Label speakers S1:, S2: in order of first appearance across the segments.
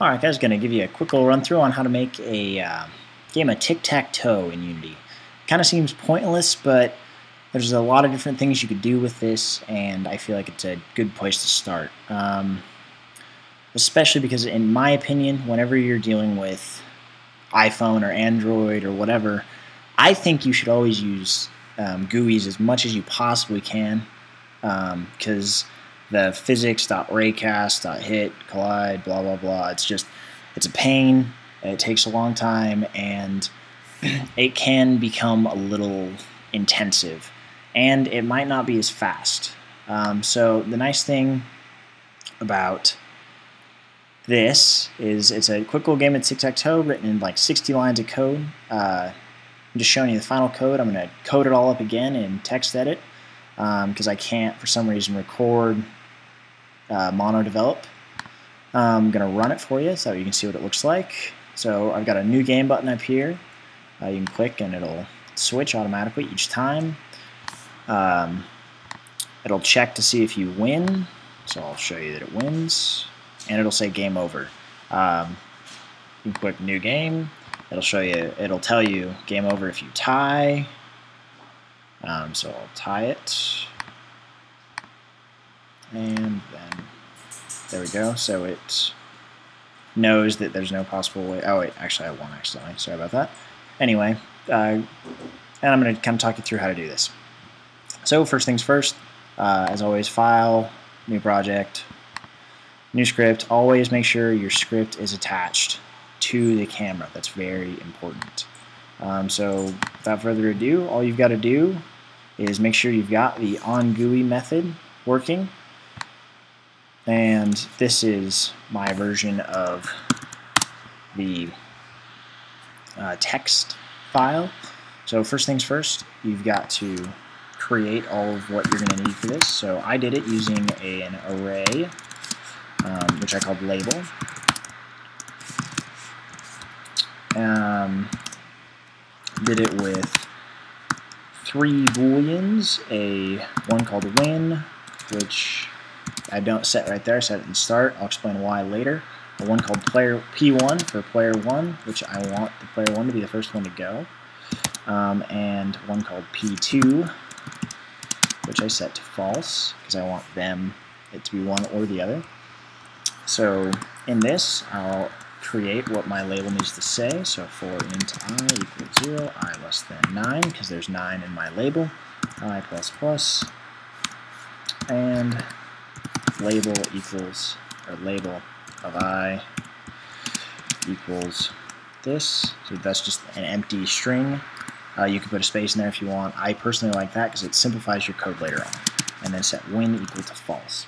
S1: Alright guys, going to give you a quick little run through on how to make a game of Tic-Tac-Toe in Unity. Kind of seems pointless, but there's a lot of different things you could do with this, and I feel like it's a good place to start. Especially because, in my opinion, whenever you're dealing with iPhone or Android or whatever, I think you should always use GUIs as much as you possibly can, because the physics.raycast.hit collide blah blah blah, it's a pain, it takes a long time, and it can become a little intensive, and it might not be as fast. So the nice thing about this is it's a quick little game of tic-tac-toe written in like 60 lines of code. I'm just showing you the final code. I'm going to code it all up again in text edit because I can't for some reason record mono develop. I'm going to run it for you so you can see what it looks like. So I've got a new game button up here. You can click and it'll switch automatically each time. It'll check to see if you win, so I'll show you that it wins, and it'll say game over. You can click new game. It'll tell you game over if you tie. So I'll tie it, and then there we go. So it knows that there's no possible way. Oh wait, actually I won accidentally. Sorry about that. Anyway, and I'm going to kind of talk you through how to do this. So first things first, as always, file, new project, new script. Always make sure your script is attached to the camera. That's very important. So without further ado, all you've got to do is make sure you've got the onGUI method working. And this is my version of the text file. So first things first, you've got to create all of what you're going to need for this. So I did it using an array, which I called label. Did it with 3 booleans, one called win, which I don't set right there, I set it in start. I'll explain why later. One called player P1 for player 1, which I want the player 1 to be the first one to go. And one called P2, which I set to false, because I want it to be one or the other. So in this, I'll create what my label needs to say. So for int I equals 0, I less than 9, because there's 9 in my label, I plus plus, and label equals, or label of I equals this. So that's just an empty string. You can put a space in there if you want. I personally like that because it simplifies your code later on. And then set win equal to false.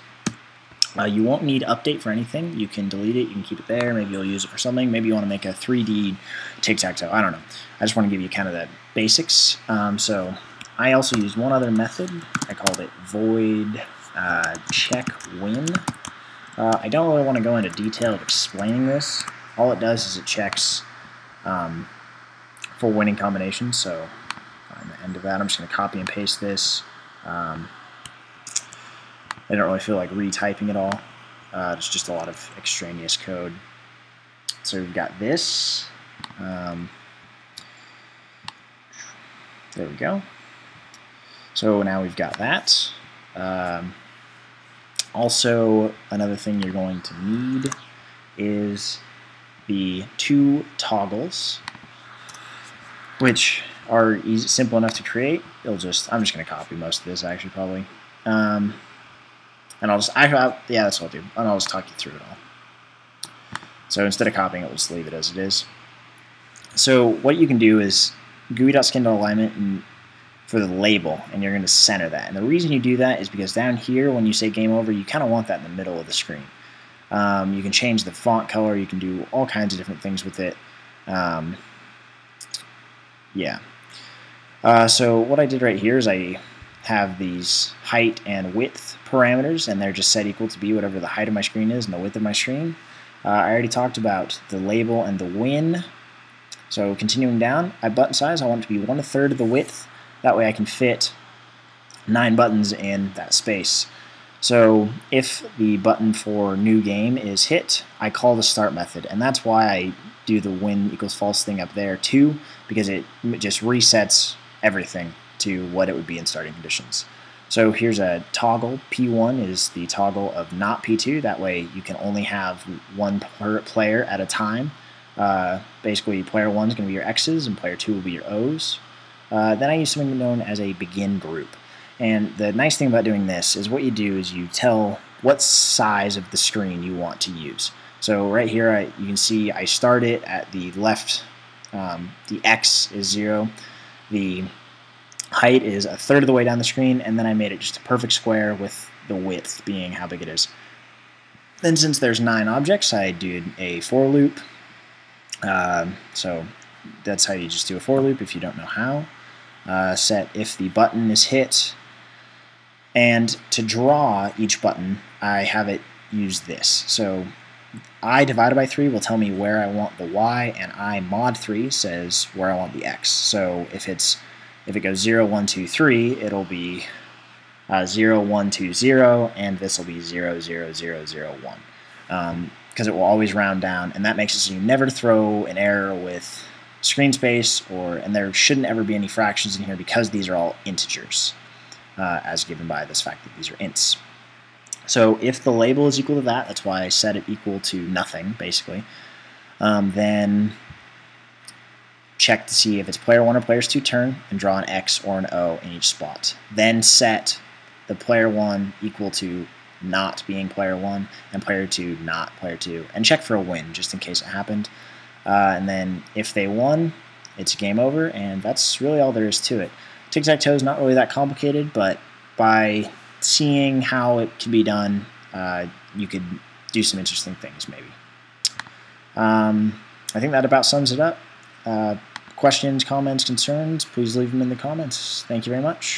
S1: You won't need update for anything. You can delete it, you can keep it there, maybe you'll use it for something. Maybe you want to make a 3D tic-tac-toe, I don't know. I just want to give you kind of the basics. So I also used one other method. I called it void check win. I don't really want to go into detail of explaining this. All it does is it checks for winning combinations. So on the end of that, I'm just going to copy and paste this. I don't really feel like retyping it all. It's just a lot of extraneous code. So we've got this. There we go. So now we've got that. Also, another thing you're going to need is the 2 toggles, which are simple enough to create. I'm just going to copy most of this actually probably. And yeah, that's what I'll do. And I'll just talk you through it all. So instead of copying it, we'll just leave it as it is. So what you can do is GUI.skin.alignment and for the label, and you're going to center that. And the reason you do that is because down here, when you say game over, you kind of want that in the middle of the screen. You can change the font color. You can do all kinds of different things with it. Yeah. So what I did right here is I have these height and width parameters, and they're just set equal to be whatever the height of my screen is and the width of my screen. I already talked about the label and the win. So continuing down, button size, I want it to be 1/3 of the width. That way I can fit 9 buttons in that space. So if the button for new game is hit, I call the start method, and that's why I do the win equals false thing up there too, because it just resets everything to what it would be in starting conditions. So here's a toggle. P1 is the toggle of not P2. That way you can only have one player at a time. Basically, player 1 is going to be your X's and player 2 will be your O's. Then I use something known as a begin group. And the nice thing about doing this is what you do is you tell what size of the screen you want to use. So right here you can see I start it at the left, the X is 0, the height is a third of the way down the screen, and then I made it just a perfect square with the width being how big it is. Then since there's 9 objects, I did a for loop. So that's how you just do a for loop if you don't know how. Set if the button is hit. And to draw each button, I have it use this. So I divided by 3 will tell me where I want the Y, and I mod 3 says where I want the X. So if it goes 0, 1, 2, 3, it'll be 0, 1, 2, 0, and this will be 0, 0, 0, 0, 1. Because it will always round down, and that makes it so you never throw an error with screen space, and there shouldn't ever be any fractions in here because these are all integers, as given by this fact that these are ints. So if the label is equal to that, that's why I set it equal to nothing, basically, then check to see if it's player 1 or player 2 turn and draw an X or an O in each spot. Then set the player 1 equal to not being player 1 and player 2 not player 2, and check for a win just in case it happened. And then if they won, it's game over, and that's really all there is to it. Tic-Tac-Toe is not really that complicated, but by seeing how it can be done, you could do some interesting things maybe. I think that about sums it up. Questions, comments, concerns, please leave them in the comments. Thank you very much.